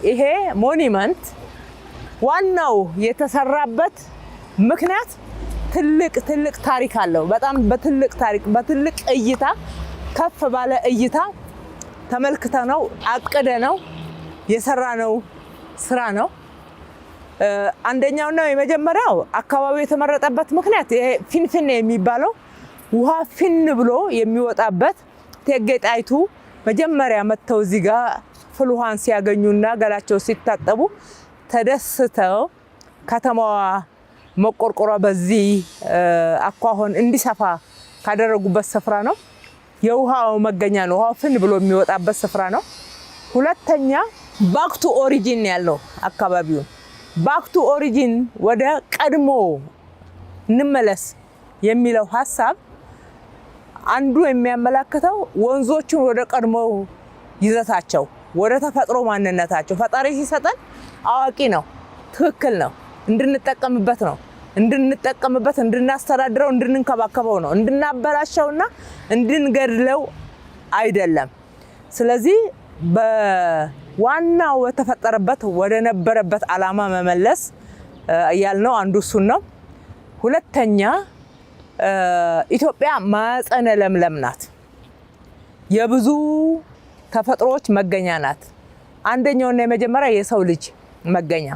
ይሄ ሞኒመንት ዋናው የተሰራበት ምክንያት ትልቅ ታሪክ አለው። በጣም በትልቅ ታሪክ በትልቅ እይታ ከፍ ባለ እይታ ተመልክተነው አቅደነው የሰራነው ስራ ነው። አንደኛውና የመጀመሪያው አካባቢው የተመረጠበት ምክንያት ይሄ ፊንፊኔ የሚባለው ውሃ ፊን ብሎ የሚወጣበት እቴጌ ጣይቱ መጀመሪያ መተው እዚህ ጋር ፍል ውሃን ሲያገኙና ገላቸው ሲታጠቡ ተደስተው ከተማዋ መቆርቆሯ በዚህ አኳሆን እንዲሰፋ ካደረጉበት ስፍራ ነው። የውሃው መገኛ ነው። ውሃው ፍን ብሎ የሚወጣበት ስፍራ ነው። ሁለተኛ ባክ ቱ ኦሪጂን ያለው አካባቢው ባክ ቱ ኦሪጂን ወደ ቀድሞ እንመለስ የሚለው ሐሳብ አንዱ የሚያመላክተው ወንዞቹን ወደ ቀድሞ ይዘታቸው ወደ ተፈጥሮ ማንነታቸው ፈጣሪ ሲሰጠን አዋቂ ነው፣ ትክክል ነው፣ እንድንጠቀምበት ነው፣ እንድናስተዳድረው፣ እንድንከባከበው ነው፣ እንድናበላሸውና እንድንገድለው አይደለም። ስለዚህ በዋናው የተፈጠረበት ወደ ነበረበት ዓላማ መመለስ ያልነው አንዱ እሱን ነው። ሁለተኛ ኢትዮጵያ ማዕፀነ ለምለም ናት። የብዙ ተፈጥሮዎች መገኛ ናት። አንደኛውና የመጀመሪያ የሰው ልጅ መገኛ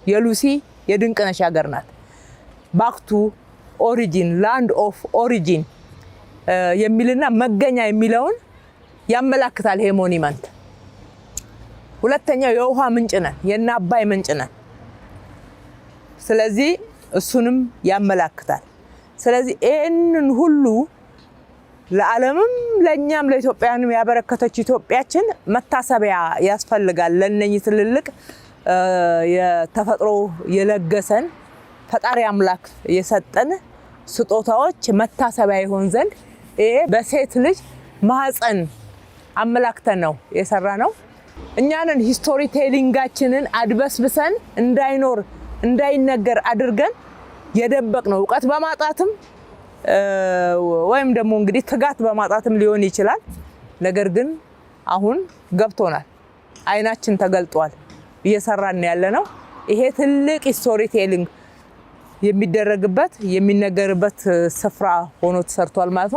የሉሲ የድንቅነሽ ሀገር ናት። ባክ ቱ ኦሪጂን ላንድ ኦፍ ኦሪጂን የሚልና መገኛ የሚለውን ያመላክታል ይሄ ሞኒመንት። ሁለተኛው የውሃ ምንጭ ነን፣ የእነ አባይ ምንጭ ነን። ስለዚህ እሱንም ያመላክታል። ስለዚህ ይህንን ሁሉ ለዓለምም ለእኛም ለኢትዮጵያውያንም ያበረከተች ኢትዮጵያችን መታሰቢያ ያስፈልጋል። ለእነኚህ ትልልቅ የተፈጥሮ የለገሰን ፈጣሪ አምላክ የሰጠን ስጦታዎች መታሰቢያ ይሆን ዘንድ ይሄ በሴት ልጅ ማህፀን አመላክተን ነው የሰራ ነው። እኛንን ሂስቶሪ ቴሊንጋችንን አድበስብሰን እንዳይኖር እንዳይነገር አድርገን የደበቅ ነው። እውቀት በማጣትም ወይም ደግሞ እንግዲህ ትጋት በማጣትም ሊሆን ይችላል። ነገር ግን አሁን ገብቶናል፣ አይናችን ተገልጧል፣ እየሰራን ያለ ነው። ይሄ ትልቅ ሂስቶሪ ቴሊንግ የሚደረግበት የሚነገርበት ስፍራ ሆኖ ተሰርቷል ማለት ነው።